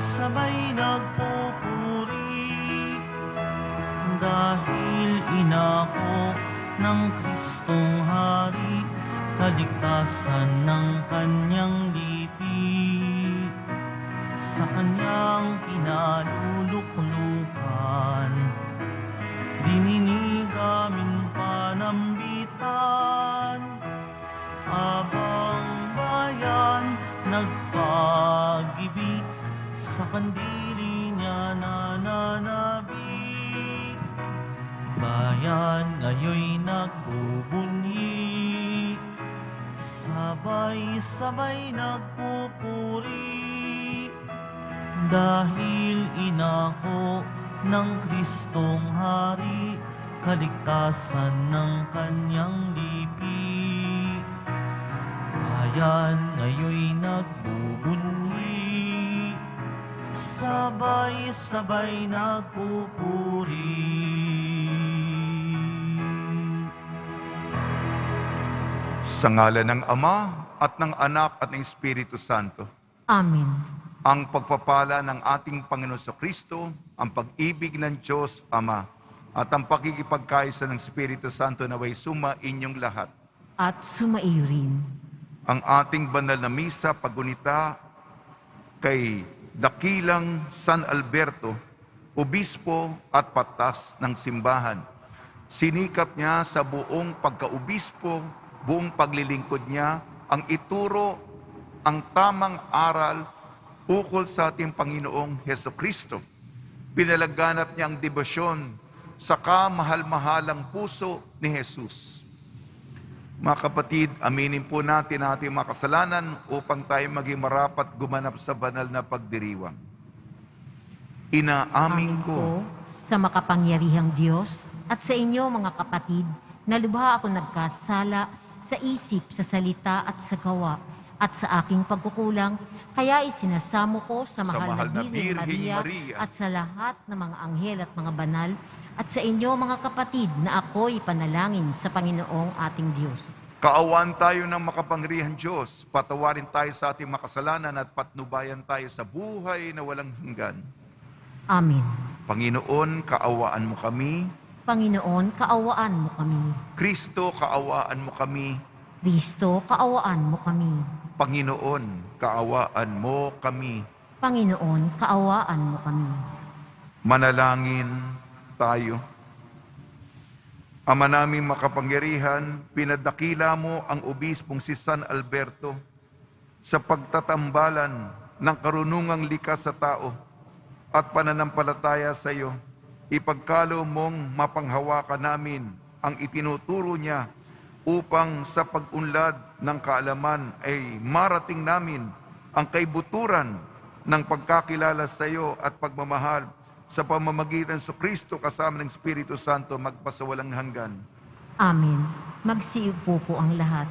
sabay nagpupuri. Dahil ina ko ng Kristong Hari, kaligtasan ng kanyang lipi. Sa kanyang kinaluluklukan, dininig aming panambitan. Abang bayan nagpag-ibig, sa kandili niya nananabik. Bayan ngayoy nagbubunyi, sabay-sabay nagpupuri. Dahil ina ko ng Kristong Hari, kaligtasan ng kanyang lipi. Bayan ngayoy nagbubunyi, sabay-sabay nagpupuri. Sa ngalan ng Ama at ng Anak at ng Espiritu Santo. Amen. Ang pagpapala ng ating Panginoon Kristo, ang pag-ibig ng Diyos Ama, at ang pakikipagkaisa ng Espiritu Santo naway suma inyong lahat. At sumaiyo rin. Ang ating banal na misa paggunita kay Dakilang San Alberto, obispo at patas ng simbahan. Sinikap niya sa buong pagkaobispo, buong paglilingkod niya, ang ituro ang tamang aral ukol sa ating Panginoong Heso Kristo. Pinalaganap niya ang debosyon sa kamahal-mahalang puso ni Jesus. Mga kapatid, aminin po natin ating mga kasalanan upang tayo maging marapat gumanap sa banal na pagdiriwang. Inaamin ko sa makapangyarihang Diyos at sa inyo mga kapatid, na lubha ako nagkasala sa isip, sa salita at sa gawa, at sa aking pagkukulang, kaya isinasamo ko sa mahal na Birheng Maria at sa lahat ng mga anghel at mga banal, at sa inyo mga kapatid na ako'y panalangin sa Panginoong ating Diyos. Kaawaan tayo ng makapangyarihang Diyos, patawarin tayo sa ating makasalanan at patnubayan tayo sa buhay na walang hanggan. Amen. Panginoon, kaawaan mo kami. Panginoon, kaawaan mo kami. Kristo, kaawaan mo kami. Kristo, kaawaan mo kami. Panginoon, kaawaan mo kami. Panginoon, kaawaan mo kami. Manalangin tayo. Ama naming makapangyarihan, pinadakila mo ang obispong si San Alberto sa pagtatambalan ng karunungang likas sa tao at pananampalataya sa iyo. Ipagkalo mong mapanghawakan namin ang itinuturo niya upang sa pag-unlad ng kaalaman ay marating namin ang kaibuturan ng pagkakilala sa iyo at pagmamahal sa pamamagitan sa Kristo kasama ng Espiritu Santo magpasawalang hanggan. Amen. Magsiupo po ang lahat.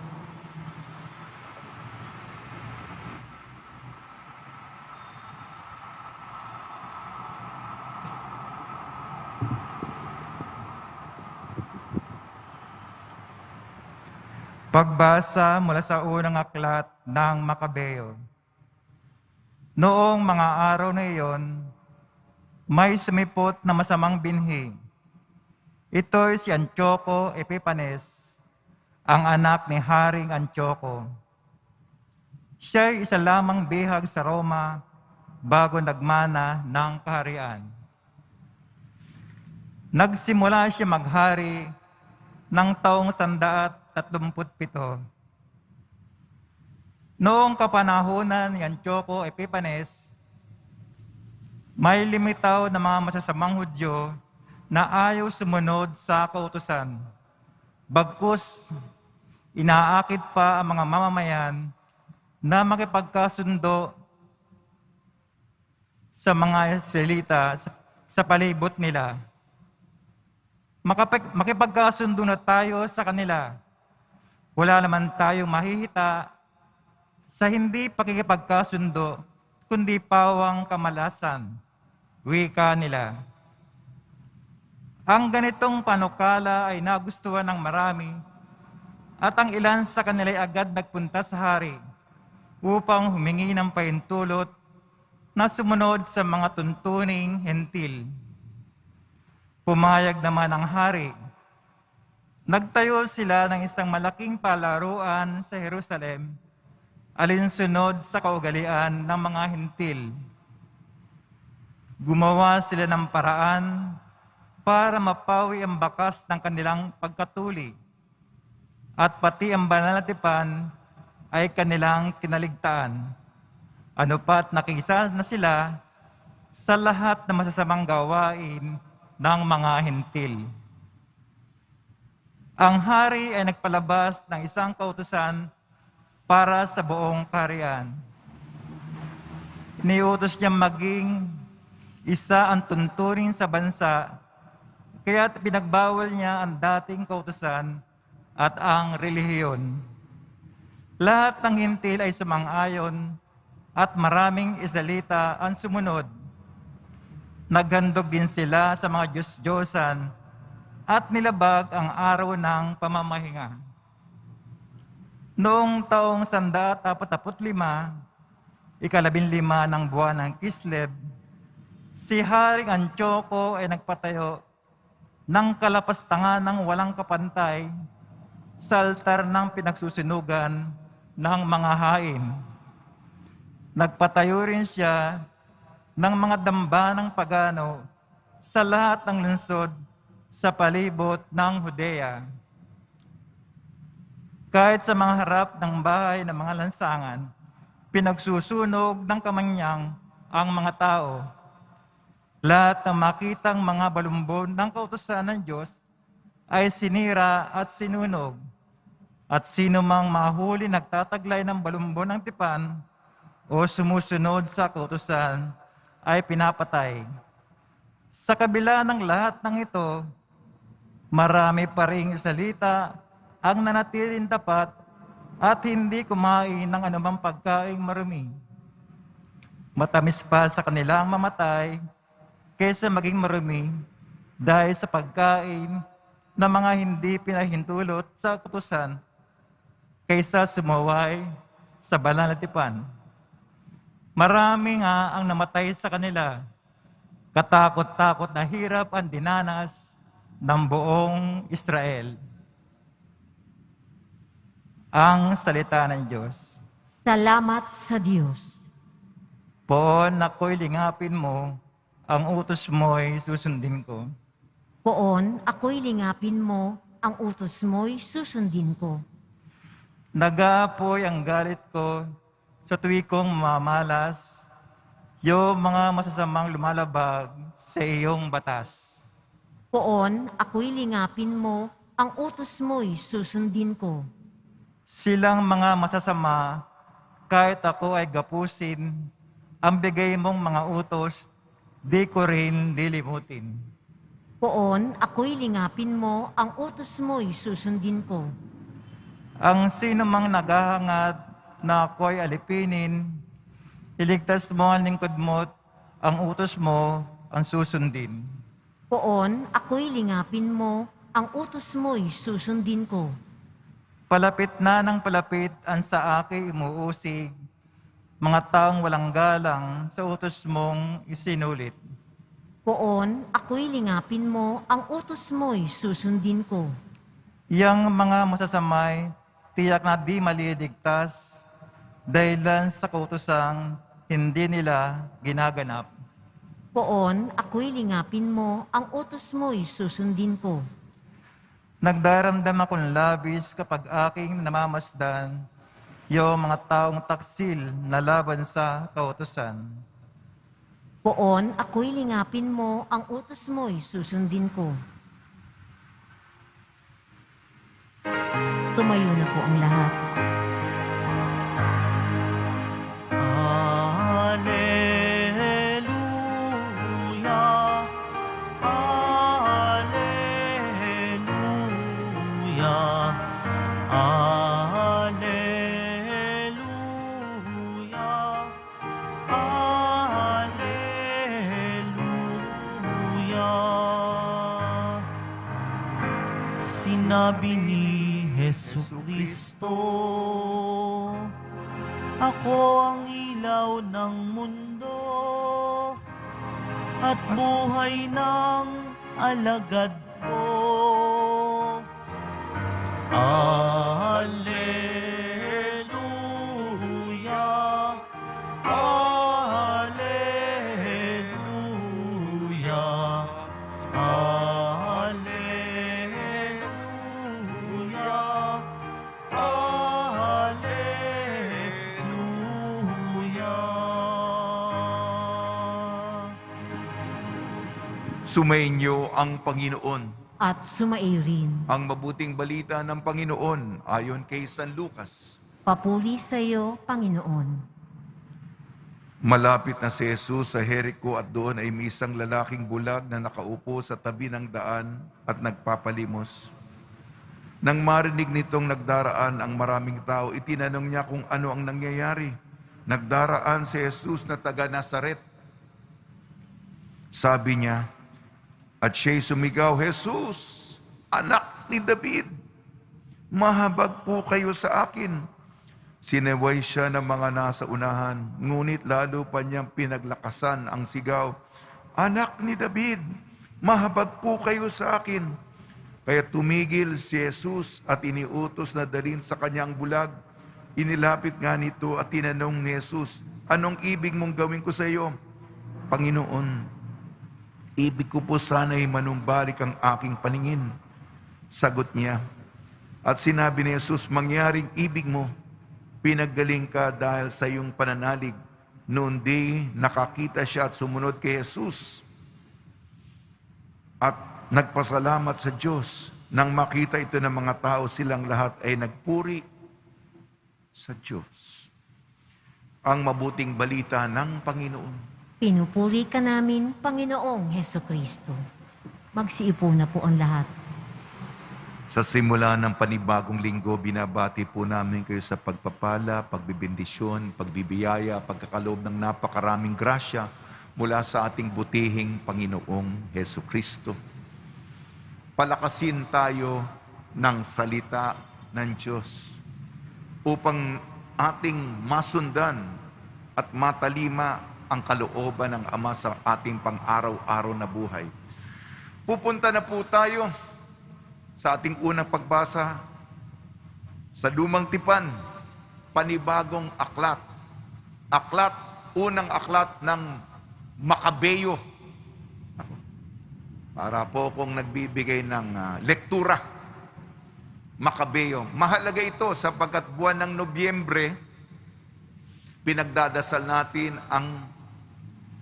Pagbasa mula sa unang aklat ng Makabeo. Noong mga araw na iyon, may sumipot na masamang binhi. Ito'y si Antioco Epiphanes, ang anak ni Haring Antioco. Siya'y isa lamang bihag sa Roma bago nagmana ng kaharian. Nagsimula siya maghari ng taong 137. Noong kapanahunan ni Antioco Epiphanes, may limitaw na mga masasamang Hudyo na ayaw sumunod sa kautusan. Bagkus, inaakit pa ang mga mamamayan na makipagkasundo sa mga Israelita sa palibot nila. Makipagkasundo na tayo sa kanila. Wala naman tayong mahihita sa hindi pakikipagkasundo, kundi pawang kamalasan, wika nila. Ang ganitong panukala ay nagustuhan ng marami at ang ilan sa kanila ay agad nagpunta sa hari upang humingi ng pahintulot na sumunod sa mga tuntuning hentil. Pumayag naman ang hari. Nagtayo sila ng isang malaking palaruan sa Jerusalem, alinsunod sa kaugalian ng mga hentil. Gumawa sila ng paraan para mapawi ang bakas ng kanilang pagkatuli, at pati ang banal na tipan ay kanilang kinaligtaan. Ano pat nakisa na sila sa lahat ng masasamang gawain ng mga hentil. Ang hari ay nagpalabas ng isang kautusan para sa buong kaharian. Iniutos niya maging isa ang tuntunin sa bansa, kaya pinagbawal niya ang dating kautusan at ang relihiyon. Lahat ng hintil ay sumang-ayon at maraming Israelita ang sumunod. Naghandog din sila sa mga Diyos-Diyosan at nilabag ang araw ng pamamahinga. Noong taong 145, ika-15 ng buwan ng Kislev, si Haring Antioco ay nagpatayo ng kalapastangan ng walang kapantay sa altar ng pinagsusunugan ng mga hain. Nagpatayo rin siya ng mga damba ng pagano sa lahat ng lungsod sa palibot ng Judea. Kahit sa mga harap ng bahay ng mga lansangan, pinagsusunog ng kamanyang ang mga tao. Lahat ng makitang mga balumbon ng kautusan ng Diyos ay sinira at sinunog. At sino mang mahuli nagtataglay ng balumbon ng tipan o sumusunod sa kautusan ay pinapatay. Sa kabila ng lahat ng ito, marami pa ring Israelita ang nanatiling tapat at hindi kumain ng anumang pagkaing marumi. Matamis pa sa kanilang mamatay kaysa maging marumi dahil sa pagkain ng mga hindi pinahintulot sa kautusan kaysa sumaway sa banal na tipan. Marami nga ang namatay sa kanila. Katakot-takot na hirap ang dinanas ng buong Israel. Ang salita ng Diyos. Salamat sa Diyos. Poon ako'y lingapin mo, ang utos mo'y susundin ko. Poon, ako'y lingapin mo, ang utos mo'y susundin ko. Nag-aapoy ang galit ko sa tuwi kong mamalas, yung mga masasamang lumalabag sa iyong batas. Poon, ako'y lingapin mo, ang utos mo'y susundin ko. Silang mga masasama, kahit ako ay gapusin, ang bigay mong mga utos, di ko rin lilimutin. Poon, ako'y lingapin mo, ang utos mo'y susundin ko. Ang sino mang naghahangad na ako'y alipinin, iligtas mo ang lingkod mo't ang utos mo ang susundin. Poon, ako'y lingapin mo, ang utos mo'y susundin ko. Palapit na ng palapit ang sa akin imuusig, mga taong walang galang sa utos mong isinulit. Poon, ako'y lingapin mo, ang utos mo'y susundin ko. Yang mga masasamay, tiyak na di maliligtas, dahilan sa kautusang hindi nila ginaganap. Poon, ako'y lingapin mo, ang utos mo'y susundin ko. Nagdaramdam akong labis kapag aking namamasdan yung mga taong taksil na laban sa kautusan. Poon, ako'y lingapin mo, ang utos mo'y susundin ko. Tumayo na po ang lahat. Sinabi ni Jesucristo, Ako ang ilaw ng mundo at buhay ng alagad ko. Alleluia, Alleluia, Alleluia, Alleluia. Sumainyo ang Panginoon. At sumairin. Ang mabuting balita ng Panginoon ayon kay San Lucas. Papuri sa iyo, Panginoon. Malapit na si Jesus sa Jericho at doon ay may isang lalaking bulag na nakaupo sa tabi ng daan at nagpapalimos. Nang marinig nitong nagdaraan ang maraming tao, itinanong niya kung ano ang nangyayari. Nagdaraan si Jesus na taga Nazaret. Sabi niya, at siya'y sumigaw, Jesus, anak ni David, mahabag po kayo sa akin. Sinaway siya ng mga nasa unahan, ngunit lalo pa niyang pinaglakasan ang sigaw, anak ni David, mahabag po kayo sa akin. Kaya tumigil si Jesus at iniutos na dalhin sa kanyang bulag. Inilapit nga nito at tinanong ni Jesus, anong ibig mong gawin ko sa iyo? Panginoon, ibig ko po sana'y manumbalik ang aking paningin. Sagot niya. At sinabi ni Jesus, mangyaring ibig mo, pinaggaling ka dahil sa iyong pananalig. Noon di nakakita siya at sumunod kay Jesus. At nagpasalamat sa Diyos. Nang makita ito ng mga tao, silang lahat ay nagpuri sa Diyos. Ang mabuting balita ng Panginoon. Pinupuri ka namin, Panginoong Heso Kristo. Magsiipo na po ang lahat. Sa simula ng panibagong linggo, binabati po namin kayo sa pagpapala, pagbibindisyon, pagbibiyaya, pagkakaloob ng napakaraming grasya mula sa ating butihing Panginoong Heso Kristo. Palakasin tayo ng salita ng Diyos upang ating masundan at matalima ang kalooban ng Ama sa ating pang-araw-araw na buhay. Pupunta na po tayo sa ating unang pagbasa sa Lumang Tipan, panibagong aklat. Unang aklat ng Makabeyo. Para po kung nagbibigay ng lektura. Makabeyo. Mahalaga ito sapagkat buwan ng Nobyembre, pinagdadasal natin ang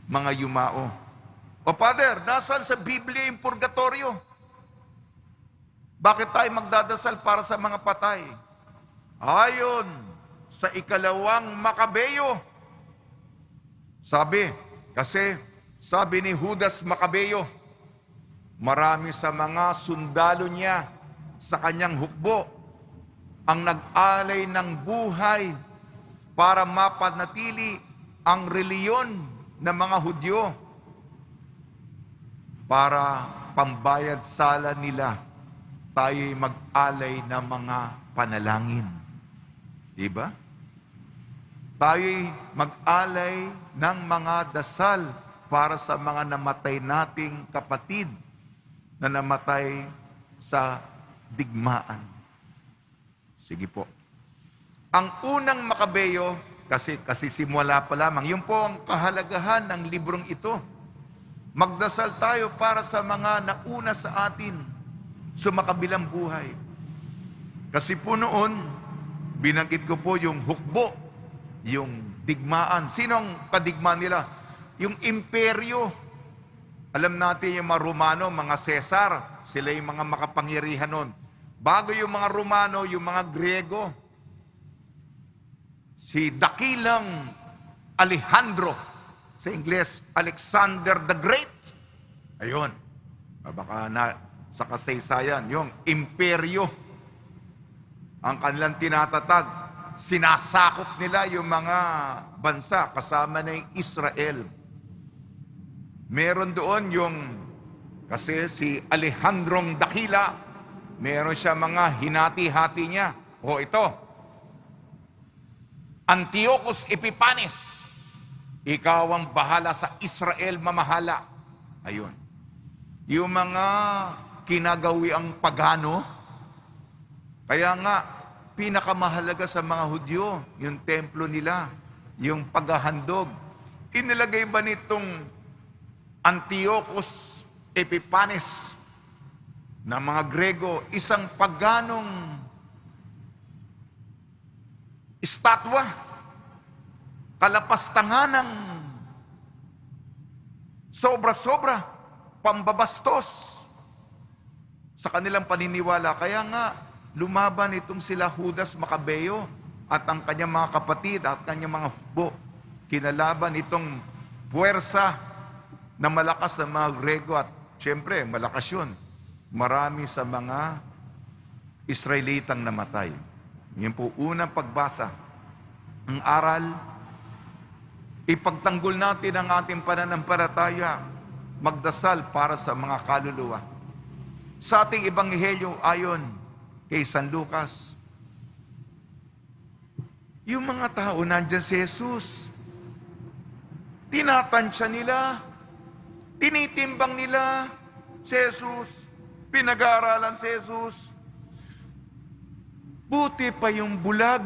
mga yumao. O Father, nasaan sa Biblia yung purgatorio? Bakit tayo magdadasal para sa mga patay? Ayon sa ikalawang Makabeyo. Sabi ni Judas Makabeyo, marami sa mga sundalo niya sa kanyang hukbo ang nag-alay ng buhay para mapanatili ang reliyon ng mga Hudyo para pambayad sala nila. Tayo'y mag-alay ng mga panalangin. Diba? Tayo'y mag-alay ng mga dasal para sa mga namatay nating kapatid na namatay sa digmaan. Sige po. Ang unang Makabeyo, kasi simula pa lamang, yun po ang kahalagahan ng librong ito. Magdasal tayo para sa mga nauna sa atin sa makabilang buhay. Kasi po noon, binanggit ko po yung hukbo, yung digmaan. Sino ang kadigmaan nila? Yung imperyo. Alam natin yung mga Romano, mga Cesar, sila yung mga makapangyarihan noon. Bago yung mga Romano, yung mga Griego, si dakilang Alejandro, sa Ingles, Alexander the Great. Ayun. Baka sa kasaysayan, yung imperyo. Ang kanilang tinatatag, sinasakop nila yung mga bansa, kasama na yung Israel. Meron doon yung, kasi si Alejandrong Dakila, meron siya mga hinati-hati niya. O ito, Antiochus Epiphanes, ikaw ang bahala sa Israel mamahala. Ayun. Yung mga kinagawi ang pagano, kaya nga, pinakamahalaga sa mga Hudyo, yung templo nila, yung paghahandog. Inilagay ba nitong Antiochus Epiphanes na mga Grego, isang paganong estatwa, kalapastangan ng sobra-sobra, pambabastos sa kanilang paniniwala. Kaya nga, lumaban itong sila Judas Macabeo at ang kanyang mga kapatid at kanyang mga hukbo. Kinalaban itong puwersa na malakas ng mga Grego at siyempre, malakas yun. Marami sa mga Israelitang namatay. Yan po unang pagbasa. Ang aral, ipagtanggol natin ang ating pananampalataya, magdasal para sa mga kaluluwa. Sa ating ebanghelyo ayon kay San Lucas, yung mga tao nandyan si Jesus, tinatansya nila, tinitimbang nila si Jesus, pinag-aaralan si Jesus. Buti pa yung bulag.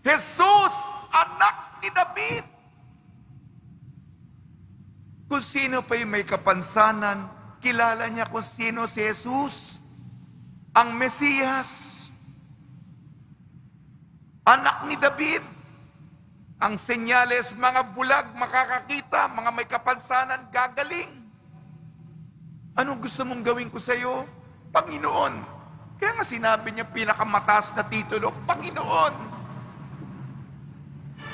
Jesus, anak ni David. Kung sino pa yung may kapansanan, kilala niya kung sino si Jesus, ang Mesiyas, anak ni David. Ang senyales, mga bulag makakakita, mga may kapansanan gagaling. Anong gusto mong gawin ko sa iyo? Panginoon. Kaya nga sinabi niya pinakamataas na titulo, Panginoon.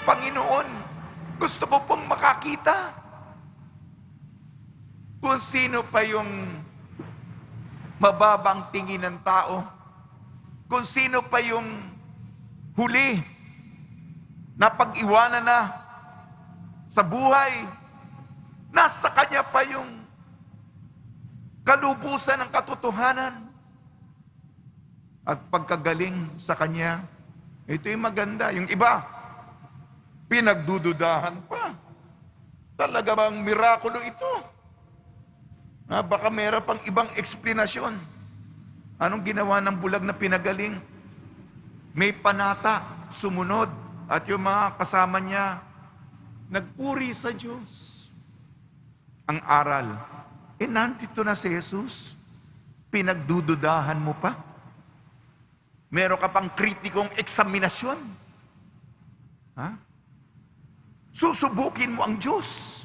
Panginoon, gusto ko pong makakita. Kung sino pa yung mababang tingin ng tao, kung sino pa yung huli na pag-iwanan na sa buhay, nasa kanya pa yung kalubusan ng katotohanan at pagkagaling sa kanya. Ito yung maganda. Yung iba, pinagdududahan pa. Talaga bang mirakulo ito? Baka meron pang ibang eksplanasyon. Anong ginawa ng bulag na pinagaling? May panata, sumunod, at yung mga kasama niya, nagpuri sa Diyos. Ang aral, nandito na si Jesus, pinagdududahan mo pa? Meron ka pang kritikong eksaminasyon? Susubukin mo ang Diyos.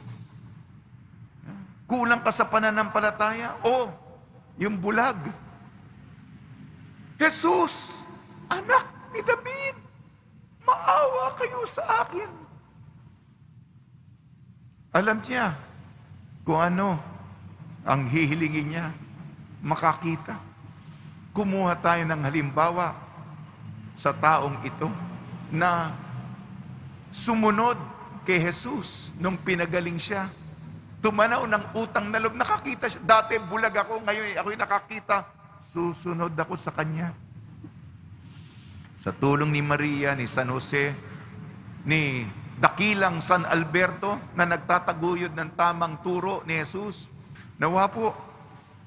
Kulang ka sa pananampalataya? O, yung bulag. Jesus, anak ni David, maawa kayo sa akin. Alam niya kung ano ang hihilingin niya, makakita. Kumuha tayo ng halimbawa sa taong ito na sumunod kay Jesus nung pinagaling siya. Tumanaw ng utang na loob. Nakakita siya. Dati bulag ako, ngayon ako'y nakakita. Susunod ako sa kanya. Sa tulong ni Maria, ni San Jose, ni dakilang San Alberto na nagtataguyod ng tamang turo ni Jesus, nawa po,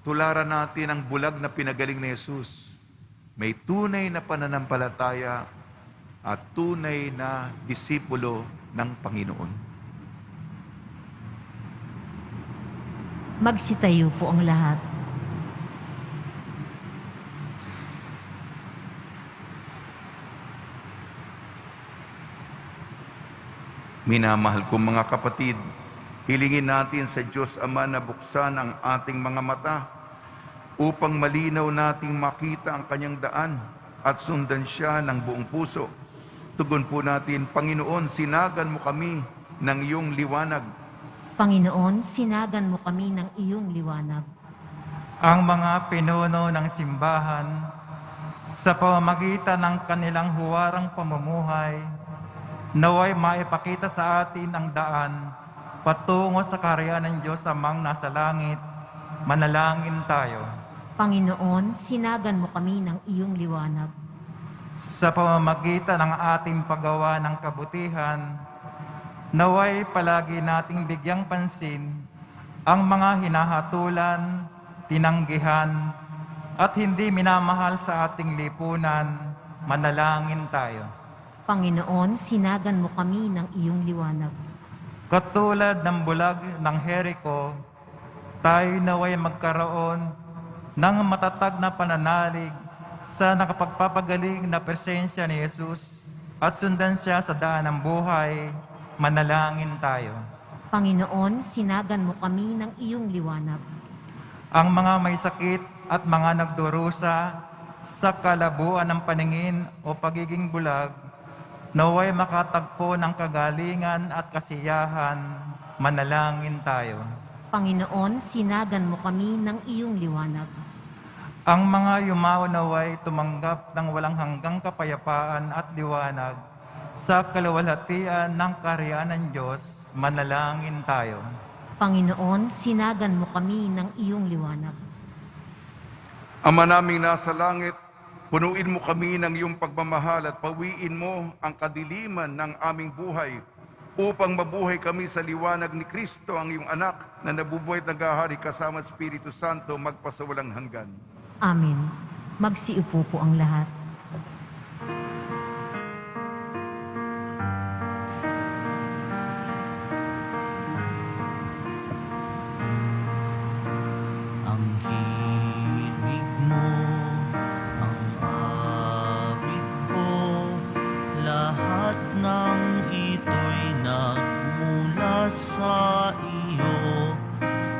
tularan natin ang bulag na pinagaling ni Jesus. May tunay na pananampalataya at tunay na disipulo ng Panginoon. Magsitayo po ang lahat. Minamahal kong mga kapatid, hilingin natin sa Diyos Ama na buksan ang ating mga mata upang malinaw nating makita ang kanyang daan at sundan siya ng buong puso. Tugon po natin, Panginoon, sinagan mo kami ng iyong liwanag. Panginoon, sinagan mo kami ng iyong liwanag. Ang mga pinuno ng simbahan, sa pamamagitan ng kanilang huwarang pamumuhay, naway maipakita sa atin ang daan patungo sa kaharian ng Diyos amang nasa langit. Manalangin tayo. Panginoon, sinagan mo kami ng iyong liwanag. sa pamamagitan ng ating paggawa ng kabutihan, naway palagi nating bigyang pansin ang mga hinahatulan, tinanggihan, at hindi minamahal sa ating lipunan. Manalangin tayo. Panginoon, sinagan mo kami ng iyong liwanag. Katulad ng bulag ng Jericho, tayo naway magkaroon ng matatag na pananalig sa nakapagpapagaling na presensya ni Jesus at sundan siya sa daan ng buhay. Manalangin tayo. Panginoon, sinagan mo kami ng iyong liwanag. Ang mga may sakit at mga nagdurusa sa kalabuan ng paningin o pagiging bulag, naway makatagpo ng kagalingan at kasiyahan. Manalangin tayo. Panginoon, sinagan mo kami ng iyong liwanag. Ang mga yumaw naway tumanggap ng walang hanggang kapayapaan at liwanag sa kaluwalhatian ng kaharian ng Diyos. Manalangin tayo. Panginoon, sinagan mo kami ng iyong liwanag. Ama naming nasa langit, punuin mo kami ng iyong pagmamahal at pawiin mo ang kadiliman ng aming buhay upang mabuhay kami sa liwanag ni Kristo, ang iyong anak na nabubuhay at naghahari kasama Espiritu Santo magpasawalang hanggan. Amen. Magsiupo po ang lahat. Ang himig mo, ang awit ko, lahat ng ito'y nagmula sa iyo.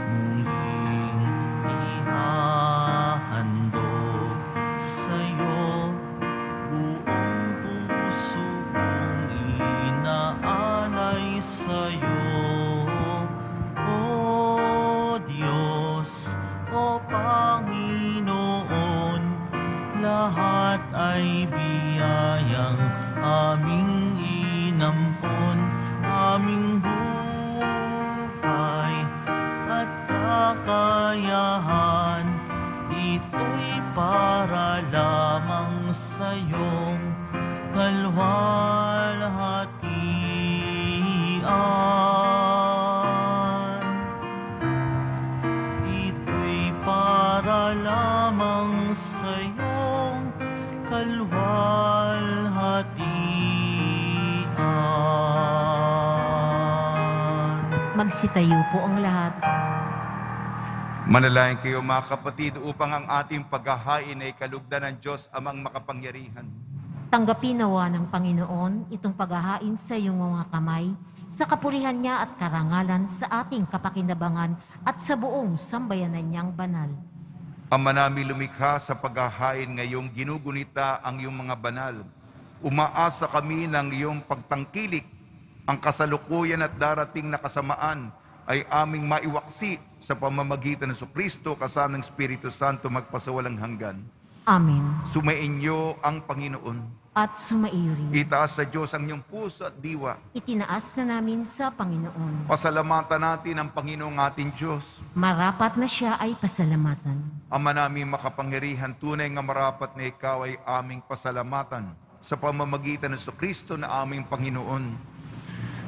Muling ihahandog sa'yo, buong puso kong inaalay sa'yo. O Diyos, o Panginoon, lahat ay biyayang aming inampon, aming buhay at kakayahan. Ito'y para lamang sa iyong kalwalhatian. Ito'y para lamang sa iyong kalwalhatian. Magsitayo po ang lahat. Manalangin kayo mga kapatid upang ang ating paghahain ay kalugdan ng Diyos amang makapangyarihan. Tanggapin nawa ng Panginoon itong paghahain sa iyong mga kamay, sa kapurihan niya at karangalan sa ating kapakinabangan at sa buong sambayanan niyang banal. Ama namin lumikha sa paghahain ngayong ginugunita ang iyong mga banal. Umaasa kami ng iyong pagtangkilik, ang kasalukuyan at darating na kasamaan ay aming maiwaksi sa pamamagitan ng Kristo kasama ng Espiritu Santo magpasawalang hanggan. Amen. Sumainyo ang Panginoon. At sumaiyo rin. Itaas sa Diyos ang iyong puso at diwa. Itinaas na namin sa Panginoon. Pasalamatan natin ang Panginoong ating Diyos. Marapat na siya ay pasalamatan. Ama namin makapangyarihan, tunay nga marapat na ikaw ay aming pasalamatan sa pamamagitan ng Kristo na aming Panginoon.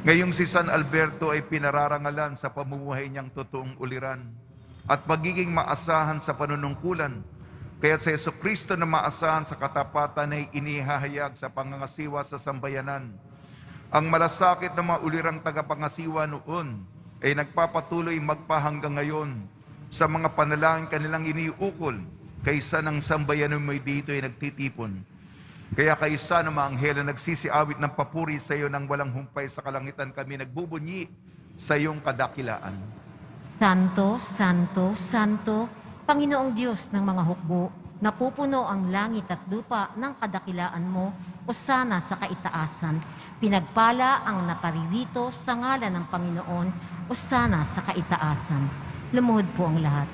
Ngayong si San Alberto ay pinararangalan sa pamumuhay niyang totoong uliran at magiging maasahan sa panunungkulan. Kaya sa Kristo na maasahan sa katapatan ay inihahayag sa pangangasiwa sa sambayanan. Ang malasakit na mga ulirang tagapangasiwa noon ay nagpapatuloy magpahanggang ngayon sa mga panalangin kanilang iniukol kaysa ng sambayanan mo'y dito ay nagtitipon. Kaya kaysa ng mga anghel na nagsisiawit ng papuri sa iyo nang walang humpay sa kalangitan, kami nagbubunyi sa iyong kadakilaan. Santo, Santo, Santo, Panginoong Diyos ng mga hukbo, napupuno ang langit at lupa ng kadakilaan mo, hosana sa kaitaasan. Pinagpala ang naparirito sa ngalan ng Panginoon, hosana sa kaitaasan. Lumuhod po ang lahat.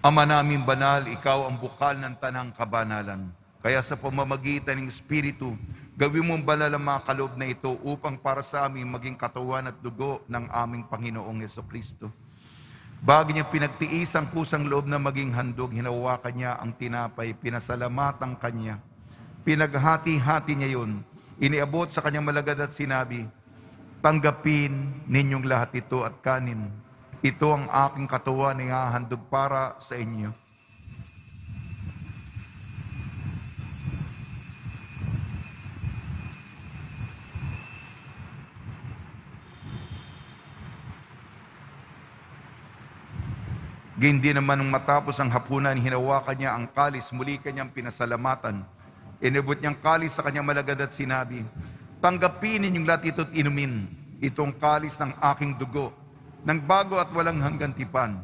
Ama namin banal, ikaw ang bukal ng tanang kabanalan. Kaya sa pamamagitan ng Espiritu, gawin mong banal ang mga kaloob na ito upang para sa amin maging katawan at dugo ng aming Panginoong Jesucristo. Bago niya pinagtiis ang kusang loob na maging handog, hinawakan niya ang tinapay, pinasalamatan kanya, Pinaghati-hati niya yun. Iniabot sa kanyang malagad at sinabi, tanggapin ninyong lahat ito at kanin. Ito ang aking katawan na ihahandog para sa inyo. Gindi naman nung matapos ang hapunan, hinawakan niya ang kalis, muli kanyang pinasalamatan. Inabot niyang kalis sa kanyang malagad at sinabi, tanggapin ninyong lahat ito't inumin. Itong kalis ng aking dugo, ng bago at walang hanggang tipan.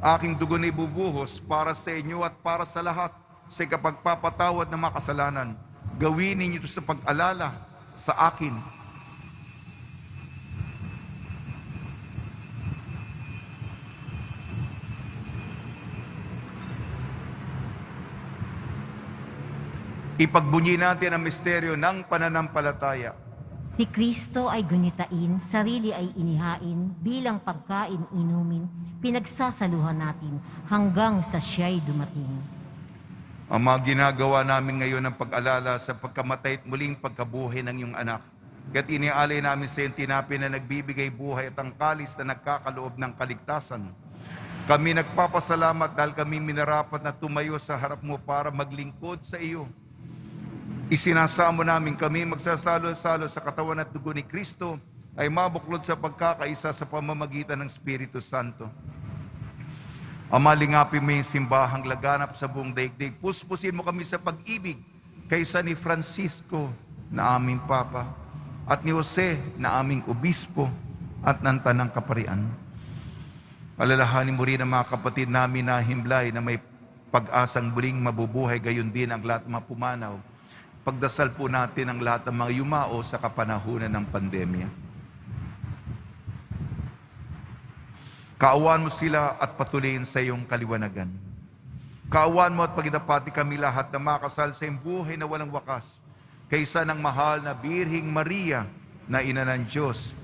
Aking dugo na ibubuhos para sa inyo at para sa lahat sa kapagpapatawad ng mga kasalanan. Gawin ninyo ito sa pag-alala sa akin. Ipagbunyi natin ang misteryo ng pananampalataya. Si Kristo ay gunitain, sarili ay inihain, bilang pagkain inumin, pinagsasaluhan natin hanggang sa siya'y dumating. Ang mga ginagawa namin ngayon ng pag-alala sa pagkamatay at muling pagkabuhay ng iyong anak. Kaya't inialay namin sa iyong tinapin na nagbibigay buhay at ang kalis na nagkakaloob ng kaligtasan. Kami nagpapasalamat dahil kami minarapat na tumayo sa harap mo para maglingkod sa iyo. Isinasamo namin kami magsasalo-salo sa katawan at dugo ni Kristo ay mabuklod sa pagkakaisa sa pamamagitan ng Espiritu Santo. Ama, lingapin mo yung simbahang laganap sa buong daigdig. Puspusin mo kami sa pag-ibig kaysa ni Francisco na aming Papa at ni Jose na aming Obispo at ng Tanang Kaparian. Alalahanin mo rin ang mga kapatid namin na himlay na may pag-asang muling mabubuhay, gayon din ang lahat ng mga pumanaw. Pagdasal po natin ang lahat ng mga yumao sa kapanahunan ng pandemya. Kaawaan mo sila at patuloyin sa iyong kaliwanagan. Kaawaan mo at pagidapati kami lahat na makasal sa iyong buhay na walang wakas, kaysa ng mahal na Birhing Maria na Ina ng Diyos,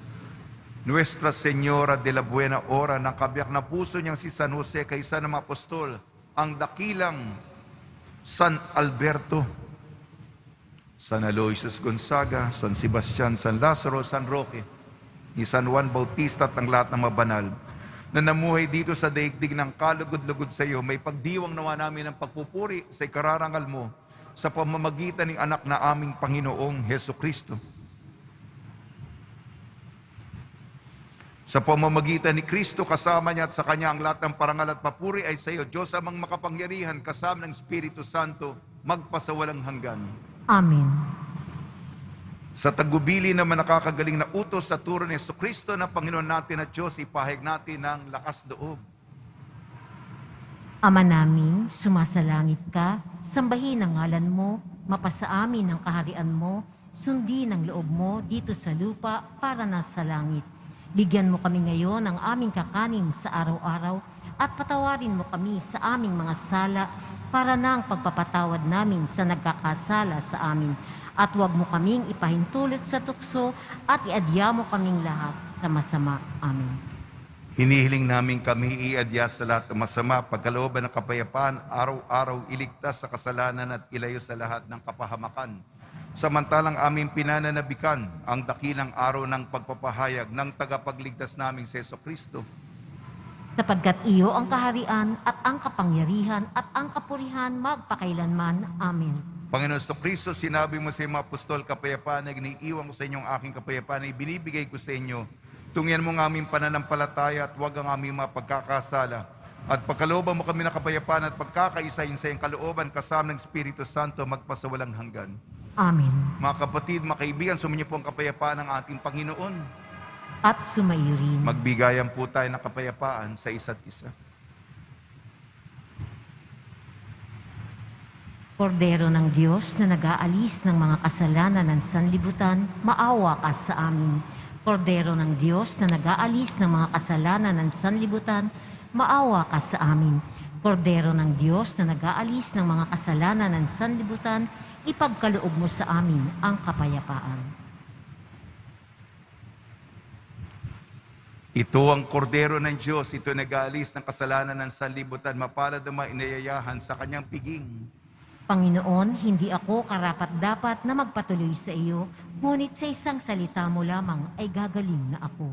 Nuestra Señora de la Buena Hora, ng kabiyak na puso niyang si San Jose, kaysa ng mga apostol, ang dakilang San Alberto, San Aloysius Gonzaga, San Sebastian, San Lazaro, San Roque, ni San Juan Bautista at ang lahat ng mabanal na namuhay dito sa daigdig ng kalugod-lugod sa iyo. May pagdiwang nawa namin ng pagpupuri sa ikararangal mo sa pamamagitan ng anak na aming Panginoong Heso Kristo. Sa pamamagitan ni Kristo, kasama niya at sa Kanya ang lahat ng parangal at papuri ay sa iyo, Diyos amang makapangyarihan, kasama ng Espiritu Santo, magpasawalang hanggan. Amen. Sa tagubili naman nakakagaling na utos sa turo ni Jesucristo na Panginoon natin at Diyos, ipahayag natin ng lakas loob. Ama namin, sumasalangit ka, sambahin ang ngalan mo, mapasa amin ang kaharian mo, sundin ang loob mo dito sa lupa para nasa langit. Bigyan mo kami ngayon ng aming kakanin sa araw-araw at patawarin mo kami sa aming mga sala para ng pagpapatawad namin sa nagkakasala sa amin. At huwag mo kaming ipahintulot sa tukso at iadya mo kaming lahat sa masama. Amen. Hinihiling namin kami iadya sa lahat ng masama, pagkalooban ng kapayapaan, araw-araw iligtas sa kasalanan at ilayo sa lahat ng kapahamakan. Samantalang aming pinananabikan ang dakilang araw ng pagpapahayag ng tagapagligtas naming si Jesucristo. Sapagkat iyo ang kaharian at ang kapangyarihan at ang kapurihan magpakailanman. Amen. Panginoon Jesucristo, sinabi mo sa mga apostol, kapayapaan na iniiwan ko sa inyong aking kapayapaan na ibinibigay ko sa inyo. Tungyan mo ng aming pananampalataya at huwag ang aming mga pagkakasala. At pagkalooban mo kami ng kapayapaan at pagkakaisahin sa iyong kalooban kasama ng Espiritu Santo magpasawalang hanggan. Amen. Mga kapatid, mga kaibigan, sumunyo po ang kapayapaan ng ating Panginoon. At sumayo rin. Magbigayan po tayo ng kapayapaan sa isa't isa. Kordero ng Diyos na nag-aalis ng mga kasalanan ng sanlibutan, maawa ka sa amin. Kordero ng Diyos na nag-aalis ng mga kasalanan ng sanlibutan, maawa ka sa amin. Kordero ng Diyos na nag-aalis ng mga kasalanan ng sanlibutan, ipagkaloob mo sa amin ang kapayapaan. Ito ang kordero ng Diyos, ito nag-aalis ng kasalanan ng sanlibutan, mapalad ang mga inayayahan sa kanyang piging. Panginoon, hindi ako karapat-dapat na magpatuloy sa iyo, ngunit sa isang salita mo lamang ay gagaling na ako.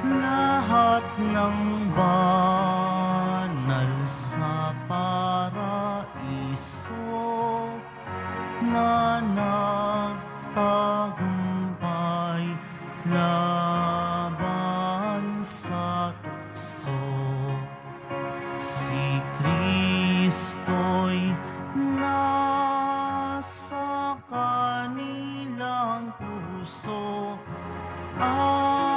Lahat ng banal sa paraiso na nagtagumpay laban sa tukso. Si Kristo'y nasa kanilang puso. Alleluia,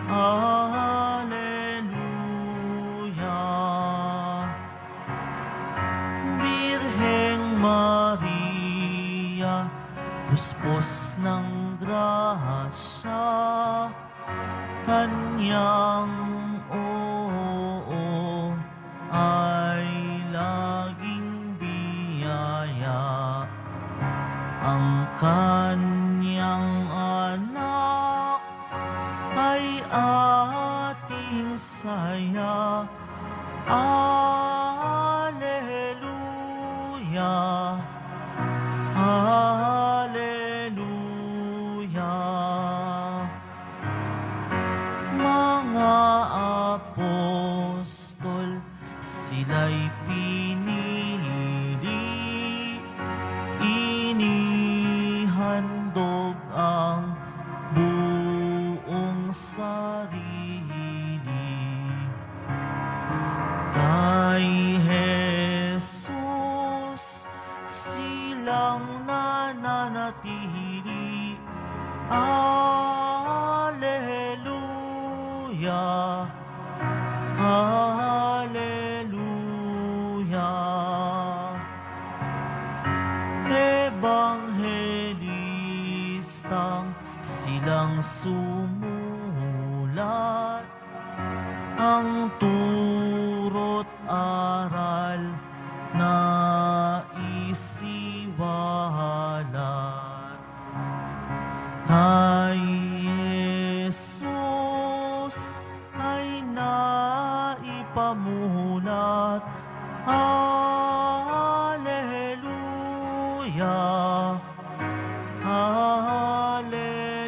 Alleluia. Birheng Maria, puspos ng grasya, kanyang oo ay laging biyaya. Ang kanyang anak ay ating saya. Alleluia, Alleluia. Mga apostol, sila'y pinili, inihandog ang buong sarili kay Jesus, silang nananatili. Alleluia, Alleluia. Ebanghelistang silang sumulat, ang turo't aral na isiwalat. Kay Jesus ay naipamulat. Alleluia, Alleluia.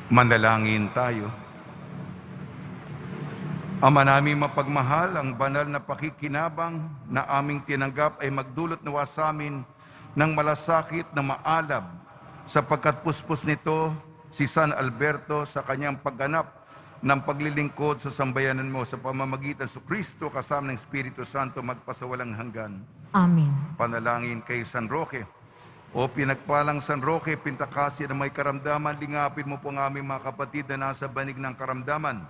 Manalangin tayo. Ama namin mapagmahal, ang banal na pakikinabang na aming tinanggap ay magdulot nawa sa amin ng malasakit na maalab, sapagkat puspos nito si San Alberto sa kanyang pagganap ng paglilingkod sa sambayanan mo sa pamamagitan sa Kristo kasama ng Espiritu Santo magpasawalang hanggan. Amen. Panalangin kay San Roque. O pinagpalang San Roque, pintakasi na may karamdaman, lingapin mo po ang aming mga kapatid na nasa banig ng karamdaman.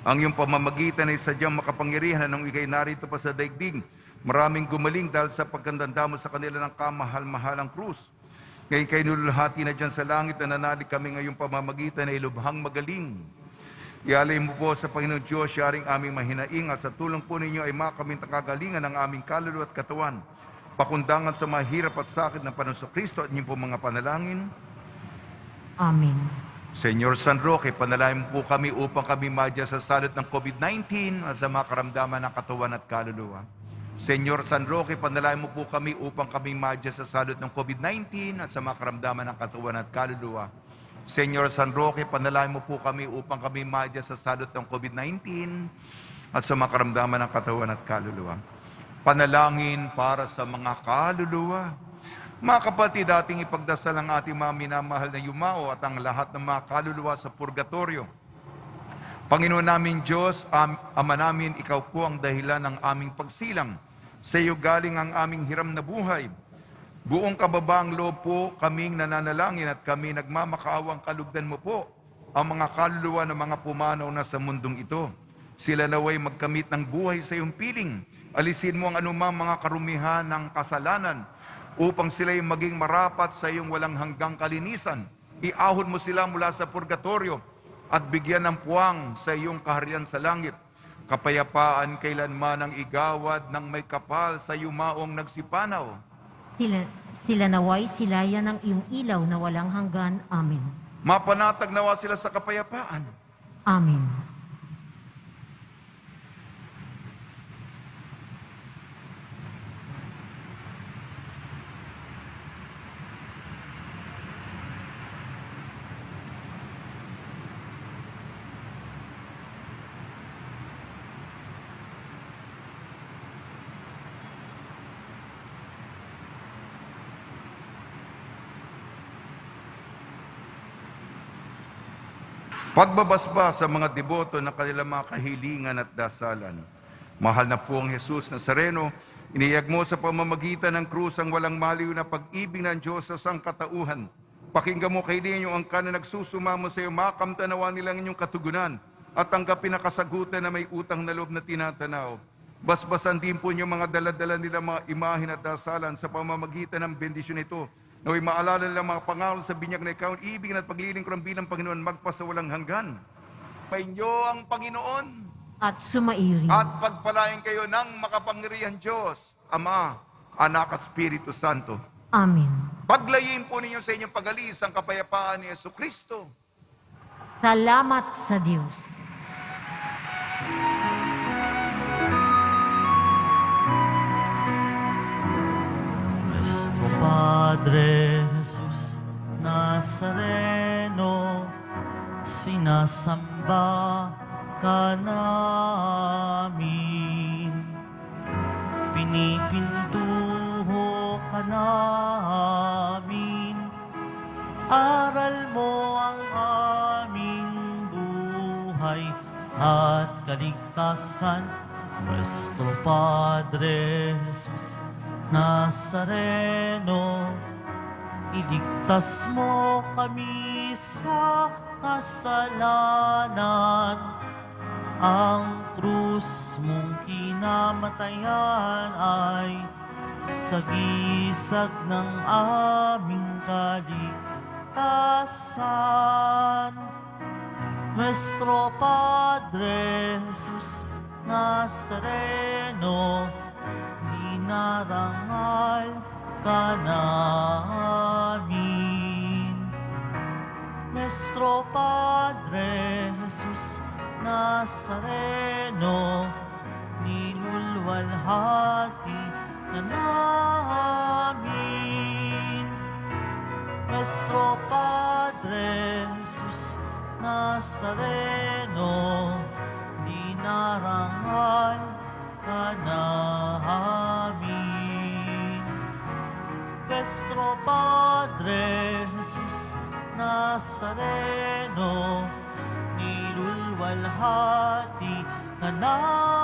Ang iyong pamamagitan ay sadyang makapangyarihan nung ikay narito pa sa daigdig. Maraming gumaling dahil sa pagkandanda mo sa kanila ng kamahal-mahalang krus. Ngayon kayo nululhati na dyan sa langit na nanalig kami ngayong pamamagitan ay lubhang magaling. Ialay mo po sa Panginoon Diyos, siyaring aming mahinaing at sa tulong po ninyo ay makaming kagalingan ng aming kaluluwa at katawan. Pakundangan sa mahirap at sakit ng Panginoon Kristo at inyong po mga panalangin. Amen. Senyor San Roque, panalangin mo po kami upang kami madya sa salot ng COVID-19 at sa mga karamdaman ng katawan at kaluluwa. Senyor San Roque, panalangin mo po kami upang kami madya sa salot ng COVID-19 at sa mga karamdaman ng katawan at kaluluwa. Senyor San Roque, panalangin mo po kami upang kami madya sa salot ng COVID-19 at sa mga karamdaman ng katawan at kaluluwa. Panalangin para sa mga kaluluwa. Mga kapatid, dating ipagdasal ang ating mga minamahal na yumao at ang lahat ng mga kaluluwa sa purgatorio. Panginoon namin Diyos, Ama namin, Ikaw po ang dahilan ng aming pagsilang. Sa iyo galing ang aming hiram na buhay. Buong kababaang loob po kaming nananalangin at kami nagmamakaawang kalugdan mo po ang mga kaluluwa ng mga pumanaw na sa mundong ito. Sila naway magkamit ng buhay sa iyong piling. Alisin mo ang anumang mga karumihan ng kasalanan upang sila'y maging marapat sa iyong walang hanggang kalinisan. Iahon mo sila mula sa purgatorio at bigyan ng puwang sa iyong kaharian sa langit. Kapayapaan kailanman ang igawad ng may kapal sa yumaong nagsipanaw. Sila naway silayan ng iyong ilaw na walang hanggan. Amen. Mapanatag nawa sila sa kapayapaan. Amen. Pagbabasba sa mga deboto ng kanilang mga kahilingan at dasalan. Mahal na po ang Jesus Nazareno, iniyag mo sa pamamagitan ng krus ang walang maliw na pag-ibig ng Diyos sa sangkatauhan. Pakinggan mo kahilingan yung angkan na nagsusumamo sa iyo, makamtanawa nilang inyong katugunan at tanggapin na kasagutan na may utang na loob na tinatanaw. Basbasan din po niyo mga daladala nilang mga imahin at dasalan sa pamamagitan ng bendisyon ito. Naway maalala nila mga pangalan sa binyag na ikaw, ibig at paglilingkuran bilang Panginoon magpasawalang hanggan. Mainyo ang Panginoon At sumairin. at pagpalain kayo ng makapangyarihan Diyos, Ama, Anak at Espiritu Santo. Amen. Paglayin po ninyo sa inyong pag-alis ang kapayapaan ni Jesucristo. Salamat sa Diyos. Nuestro Padre Jesus Nazareno, sinasamba ka namin. Pinipintuho ka namin. Aral mo ang aming buhay at kaligtasan. Nuestro Padre Jesus Nazareno, iligtas mo kami sa kasalanan. Ang krus mong kinamatayan ay sagisag ng aming kaligtasan. Nuestro Padre Jesus Nazareno, inarangal ka namin. Nuestro Padre Jesus Nazareno, nilulwalhati ka namin. Nuestro Padre Jesus Nazareno, dinarangal ka namin. Nuestro Padre Jesus Nazareno, nilulwalhati ka namin.